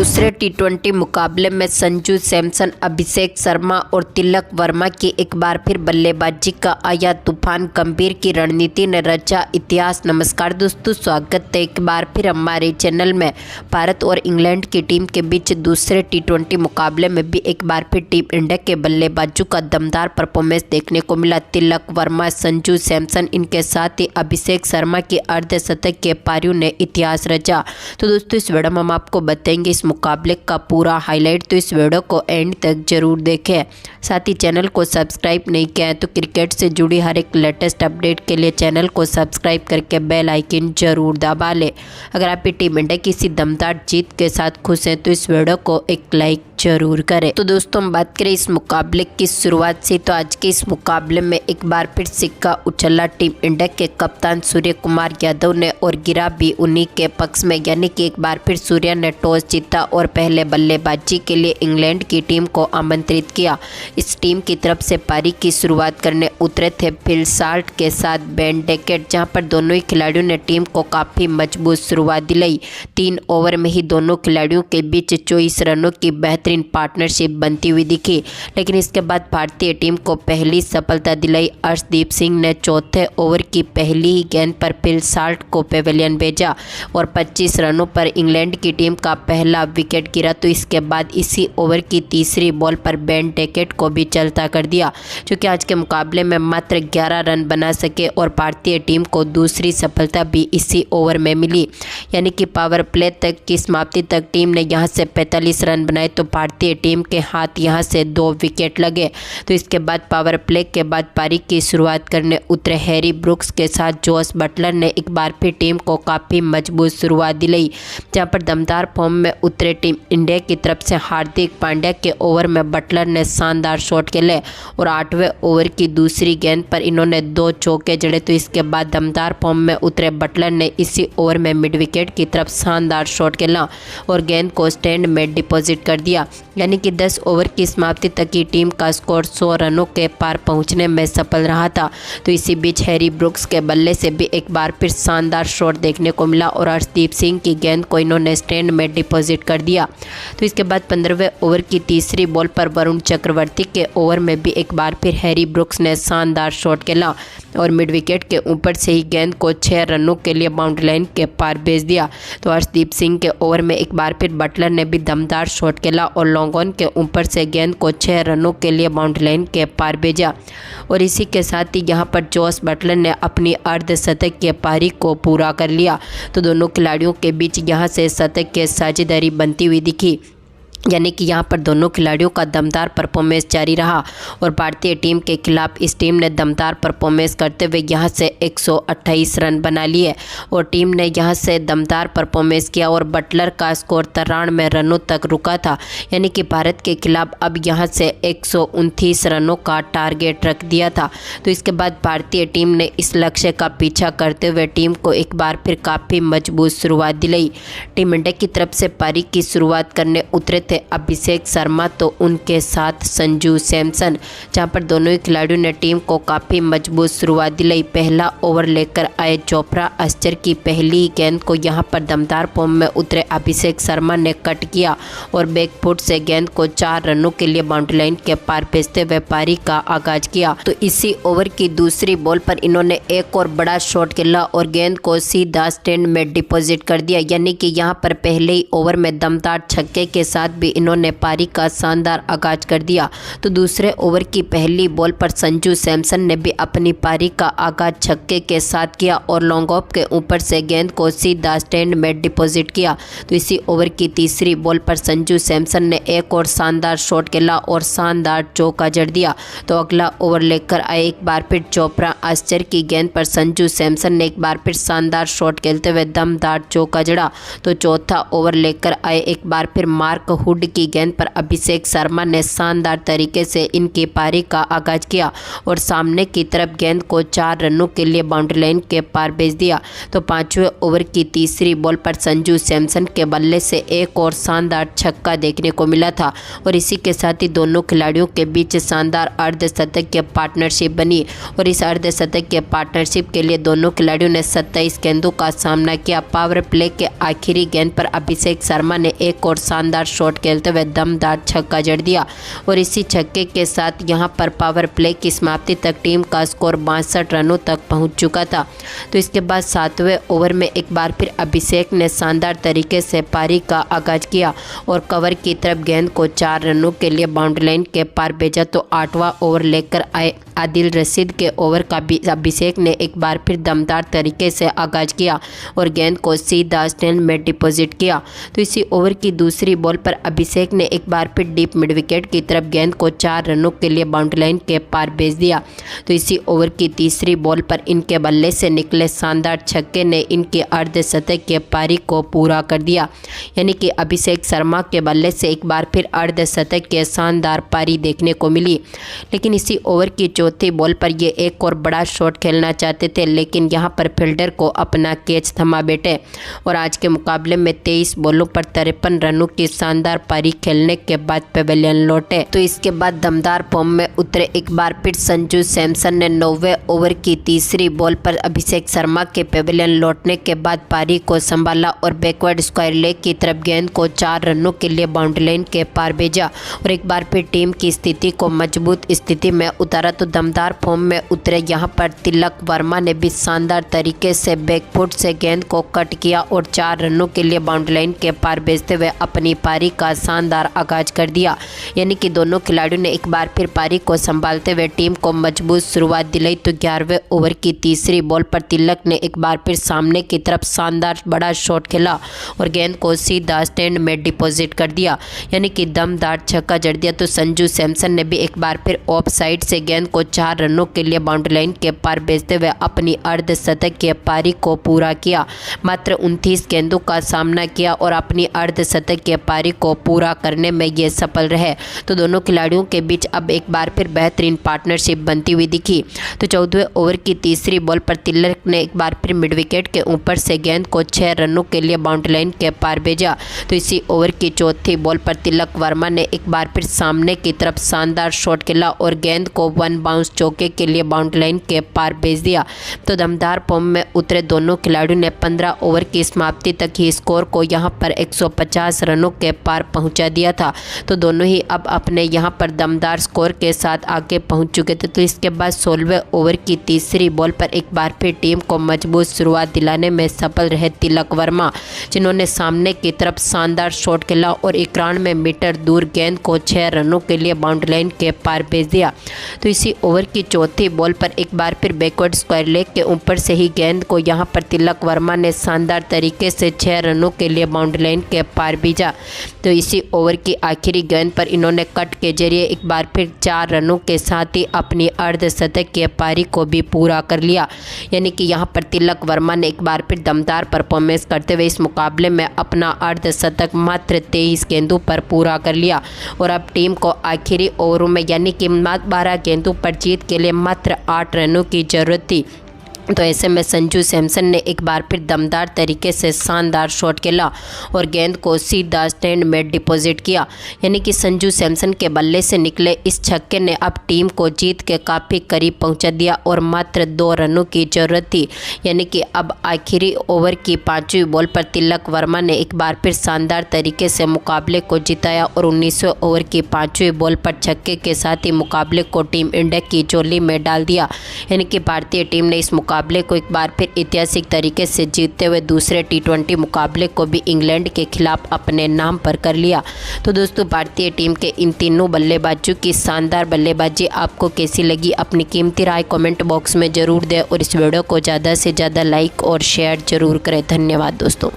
दूसरे टी20 मुकाबले में संजू सैमसन, अभिषेक शर्मा और तिलक वर्मा की एक बार फिर बल्लेबाजी का आया तूफान। गंभीर की रणनीति ने रचा इतिहास। नमस्कार दोस्तों, स्वागत है एक बार फिर हमारे चैनल में। भारत और इंग्लैंड की टीम के बीच दूसरे टी20 मुकाबले में भी एक बार फिर टीम इंडिया के बल्लेबाजों का दमदार परफॉर्मेंस देखने को मिला। तिलक वर्मा, संजू सैमसन, इनके साथ ही अभिषेक शर्मा की अर्धशतक के पारियों ने इतिहास रचा। तो दोस्तों इस वीडियो में हम आपको बताएंगे इस मुकाबले का पूरा हाईलाइट, तो इस वीडियो को एंड तक जरूर देखें। साथ ही चैनल को सब्सक्राइब नहीं किया है तो क्रिकेट से जुड़ी हर एक लेटेस्ट अपडेट के लिए चैनल को सब्सक्राइब करके बेल आइकन जरूर दबा लें। अगर आप टीम इंडिया की किसी दमदार जीत के साथ खुश हैं तो इस वीडियो को एक लाइक जरूर करें। तो दोस्तों हम बात करें इस मुकाबले की शुरुआत से, तो आज के इस मुकाबले में एक बार फिर सिक्का उछला टीम इंडिया के कप्तान सूर्य कुमार यादव ने और गिरा भी उन्हीं के पक्ष में, यानी कि एक बार फिर सूर्य ने टॉस जीता और पहले बल्लेबाजी के लिए इंग्लैंड की टीम को आमंत्रित किया। इस टीम की तरफ से पारी की शुरुआत करने उतरे थे फिल साल्ट के साथ बेन डेकेट, जहां पर दोनों ही खिलाड़ियों ने टीम को काफ़ी मजबूत शुरुआत दिलाई। 3 ओवर में ही दोनों खिलाड़ियों के बीच 24 रनों की बेहतरीन पार्टनरशिप बनती हुई दिखी, लेकिन इसके बाद भारतीय टीम को पहली सफलता दिलाई। अर्शदीप सिंह ने चौथे ओवर की पहली ही गेंद पर फिल साल्ट को पेविलियन भेजा और 25 रनों पर इंग्लैंड की टीम का पहला विकेट गिरा। तो इसके बाद इसी ओवर की तीसरी बॉल पर बेन डेकेट को भी चलता कर दिया, जो कि आज के मुकाबले में मात्र 11 रन बना सके और भारतीय टीम को दूसरी सफलता भी इसी ओवर में मिली, यानी कि पावर प्ले तक की समाप्ति तक टीम ने यहां से 45 रन बनाए तो भारतीय टीम के हाथ यहां से 2 विकेट लगे। तो इसके बाद पावर प्ले के बाद पारी की शुरुआत करने उतरे हैरी ब्रुक्स के साथ जोस बटलर ने एक बार फिर टीम को काफ़ी मजबूत शुरुआत दिलाई, जहां पर दमदार फॉर्म में उतरे टीम इंडिया की तरफ से हार्दिक पांड्या के ओवर में बटलर ने शानदार शॉट खेले और 8वें ओवर की दूसरी गेंद पर इन्होंने 2 चौके जड़े। तो इसके बाद दमदार फॉर्म में उतरे बटलर ने इसी ओवर में मिड विकेट की तरफ शानदार शॉट खेला और गेंद को स्टैंड में डिपॉजिट कर दिया, यानी कि 10 ओवर की समाप्ति तक की टीम का स्कोर 100 रनों के पार पहुंचने में सफल रहा था। तो इसी बीच हैरी ब्रुक्स के बल्ले से भी एक बार फिर शानदार शॉट देखने को मिला और अर्शदीप सिंह की गेंद को इन्होंने स्टैंड में डिपॉजिट कर दिया। तो इसके बाद 15वें ओवर की तीसरी बॉल पर वरुण चक्रवर्ती के ओवर में भी एक बार फिर हैरी ब्रुक्स ने शानदार शॉट खेला और मिड विकेट के ऊपर से ही गेंद को 6 रनों के लिए बाउंड्री लाइन के पार भेज दिया। तो अर्शदीप सिंह के ओवर में एक बार फिर बटलर ने भी दमदार शॉट खेला और लॉन्ग ऑन के ऊपर से गेंद को 6 रनों के लिए बाउंड्री लाइन के पार भेजा और इसी के साथ ही यहां पर जोस बटलर ने अपनी अर्धशतक की पारी को पूरा कर लिया। तो दोनों खिलाड़ियों के बीच यहां से शतक की साझेदारी बनती हुई दिखी, यानी कि यहाँ पर दोनों खिलाड़ियों का दमदार परफॉर्मेंस जारी रहा और भारतीय टीम के खिलाफ इस टीम ने दमदार परफॉर्मेंस करते हुए यहाँ से 128 रन बना लिए और टीम ने यहाँ से दमदार परफॉर्मेंस किया और बटलर का स्कोर 93 रनों तक रुका था, यानी कि भारत के खिलाफ अब यहाँ से 129 रनों का टारगेट रख दिया था। तो इसके बाद भारतीय टीम ने इस लक्ष्य का पीछा करते हुए टीम को एक बार फिर काफ़ी मजबूत शुरुआत दिलाई। टीम इंडिया की तरफ से पारी की शुरुआत करने उतरे अभिषेक शर्मा तो उनके साथ संजू सैमसन, जहां पर दोनों ही खिलाड़ियों ने टीम को काफ़ी मजबूत शुरुआत दिलाई। पहला ओवर लेकर आए जोफ्रा आर्चर की पहली गेंद को यहां पर दमदार फॉर्म में उतरे अभिषेक शर्मा ने कट किया और बैक फुट से गेंद को 4 रनों के लिए बाउंड्री लाइन के पार भेजते हुए पारी का आगाज किया। तो इसी ओवर की दूसरी बॉल पर इन्होंने एक और बड़ा शॉट खेला और गेंद को सीधा स्टैंड में डिपॉजिट कर दिया, यानी कि यहाँ पर पहले ही ओवर में दमदार छक्के के साथ भी इन्होंने पारी का शानदार आगाज कर दिया। तो दूसरे ओवर की पहली बॉल पर संजू सैमसन ने भी अपनी पारी का आगाज छक्के के साथ किया और लॉन्ग ऑफ के ऊपर से गेंद को सीधा स्टैंड में डिपॉजिट किया। तो इसी ओवर की तीसरी बॉल पर संजू सैमसन ने एक और शानदार शॉट खेला और शानदार चौका जड़ दिया। तो अगला ओवर लेकर आए एक बार फिर जोफ्रा आर्चर की गेंद पर संजू सैमसन ने एक बार फिर शानदार शॉट खेलते हुए दमदार चौका जड़ा। तो चौथा ओवर लेकर आए एक बार फिर मार्क हुड की गेंद पर अभिषेक शर्मा ने शानदार तरीके से इनकी पारी का आगाज किया और सामने की तरफ गेंद को 4 रनों के लिए बाउंड्री लाइन के पार भेज दिया। तो 5वें ओवर की तीसरी बॉल पर संजू सैमसन के बल्ले से एक और शानदार छक्का देखने को मिला था और इसी के साथ ही दोनों खिलाड़ियों के बीच शानदार अर्धशतकीय पार्टनरशिप बनी और इस अर्धशतकीय पार्टनरशिप के लिए दोनों खिलाड़ियों ने 27 गेंदों का सामना किया। पावर प्ले के आखिरी गेंद पर अभिषेक शर्मा ने एक और शानदार शॉट खेलते हुए दमदार छक्का जड़ दिया और इसी छक्के के साथ यहां पर पावर प्ले की समाप्ति तक टीम का स्कोर 62 रनों तक पहुंच चुका था। तो इसके बाद 7वें ओवर में एक बार फिर अभिषेक ने शानदार तरीके से पारी का आगाज किया और कवर की तरफ गेंद को 4 रनों के लिए बाउंड्री लाइन के पार भेजा। तो 8वां ओवर लेकर आए आदिल रशीद के ओवर का भी अभिषेक ने एक बार फिर दमदार तरीके से आगाज किया और गेंद को सीधा स्टैंड में डिपॉजिट किया। तो इसी ओवर की दूसरी बॉल पर अभिषेक ने एक बार फिर डीप मिड विकेट की तरफ गेंद को 4 रनों के लिए बाउंड्री लाइन के पार भेज दिया। तो इसी ओवर की तीसरी बॉल पर इनके बल्ले से निकले शानदार छक्के ने इनकी अर्धशतकीय पारी को पूरा कर दिया, यानी कि अभिषेक शर्मा के बल्ले से एक बार फिर अर्धशतकीय शानदार पारी देखने को मिली। लेकिन इसी ओवर की चौथी बॉल पर ये एक और बड़ा शॉट खेलना चाहते थे, लेकिन यहां पर फील्डर को अपना कैच थमा बैठे और आज के मुकाबले में 23 बॉलों पर 53 रनों की शानदार पारी खेलने के बाद पेवेलियन लौटे। तो इसके बाद दमदार फॉर्म में उतरे एक बार फिर संजू सैमसन ने 9वें ओवर की तीसरी बॉल पर अभिषेक शर्मा के पेवेलियन लौटने के बाद पारी को संभाला और बैकवर्ड स्क्वायर लेग की तरफ गेंद को 4 रनों के लिए बाउंड्री लाइन के पार भेजा और एक बार फिर टीम की स्थिति को मजबूत स्थिति में उतारा। तो दमदार फॉर्म में उतरे यहां पर तिलक वर्मा ने भी शानदार तरीके से बैकफुट से गेंद को कट किया और 4 रनों के लिए बाउंड्री लाइन के पार भेजते हुए अपनी पारी का शानदार आगाज कर दिया, यानी कि दोनों खिलाड़ियों ने एक बार फिर पारी को संभालते हुए टीम को मजबूत शुरुआत दिलाई। तो 11वें ओवर की तीसरी बॉल पर तिलक ने एक बार फिर सामने की तरफ शानदार बड़ा शॉट खेला और गेंद को सीधा स्टैंड में डिपॉजिट कर दिया, यानी कि दमदार छक्का जड़ दिया। तो संजू सैमसन ने भी एक बार फिर ऑफ साइड से गेंद को 4 रनों के लिए बाउंड्री लाइन के पार भेजते हुए अपनी अर्धशतकीय पारी को पूरा किया। मात्र 29 गेंदों का सामना किया और अपनी अर्धशतकीय पारी को पूरा करने में ये सफल रहे। तो दोनों खिलाड़ियों के बीच अब एक बार फिर बेहतरीन पार्टनरशिप बनती हुई दिखी। तो 14वें ओवर की तीसरी बॉल पर तिलक ने एक बार फिर मिड विकेट के ऊपर से गेंद को 6 रनों के लिए बाउंड्री लाइन के पार भेजा। तो इसी ओवर की चौथी बॉल पर तिलक वर्मा ने एक बार फिर सामने की तरफ शानदार शॉट खेला और गेंद को 1 बाउंस चौके के लिए बाउंड्री लाइन के पार भेज दिया। तो दमदार फॉर्म में उतरे दोनों खिलाड़ियों ने 15 ओवर की समाप्ति तक ही स्कोर को यहां पर 150 रनों के पार पहुंचा दिया था। तो दोनों ही अब अपने यहां पर दमदार स्कोर के साथ आगे पहुंच चुके थे। तो इसके बाद 16वें ओवर की तीसरी बॉल पर एक बार फिर टीम को मजबूत शुरुआत दिलाने में सफल रहे तिलक वर्मा, जिन्होंने सामने की तरफ शानदार शॉट खेला और 91 मीटर दूर गेंद को 6 रनों के लिए बाउंड्री लाइन के पार भेज दिया। तो इसी ओवर की चौथी बॉल पर एक बार फिर बैकवर्ड स्क्वायर लेग के ऊपर से ही गेंद को यहां पर तिलक वर्मा ने शानदार तरीके से 6 रनों के लिए बाउंड्री लाइन के पार भेजा। तो इसी ओवर की आखिरी गेंद पर इन्होंने कट के जरिए एक बार फिर 4 रनों के साथ ही अपनी अर्धशतकीय पारी को भी पूरा कर लिया, यानी कि यहां पर तिलक वर्मा ने एक बार फिर दमदार परफॉर्मेंस करते हुए इस मुकाबले में अपना अर्धशतक मात्र 23 गेंदों पर पूरा कर लिया और अब टीम को आखिरी ओवरों में यानी कि 12 गेंदों पर जीत के लिए मात्र 8 रनों की जरूरत थी। तो ऐसे में संजू सैमसन ने एक बार फिर दमदार तरीके से शानदार शॉट खेला और गेंद को सीधा स्टैंड में डिपॉजिट किया, यानी कि संजू सैमसन के बल्ले से निकले इस छक्के ने अब टीम को जीत के काफ़ी करीब पहुंचा दिया और मात्र 2 रनों की जरूरत थी, यानी कि अब आखिरी ओवर की 5वीं बॉल पर तिलक वर्मा ने एक बार फिर शानदार तरीके से मुकाबले को जिताया और 19वें ओवर की 5वीं बॉल पर छक्के के साथ ही मुकाबले को टीम इंडिया की झोली में डाल दिया, यानी कि भारतीय टीम ने इस मुकाबले को एक बार फिर ऐतिहासिक तरीके से जीतते हुए दूसरे T20 मुकाबले को भी इंग्लैंड के खिलाफ अपने नाम पर कर लिया। तो दोस्तों, भारतीय टीम के इन तीनों बल्लेबाजों की शानदार बल्लेबाजी आपको कैसी लगी, अपनी कीमती राय कमेंट बॉक्स में ज़रूर दें और इस वीडियो को ज़्यादा से ज़्यादा लाइक और शेयर ज़रूर करें। धन्यवाद दोस्तों।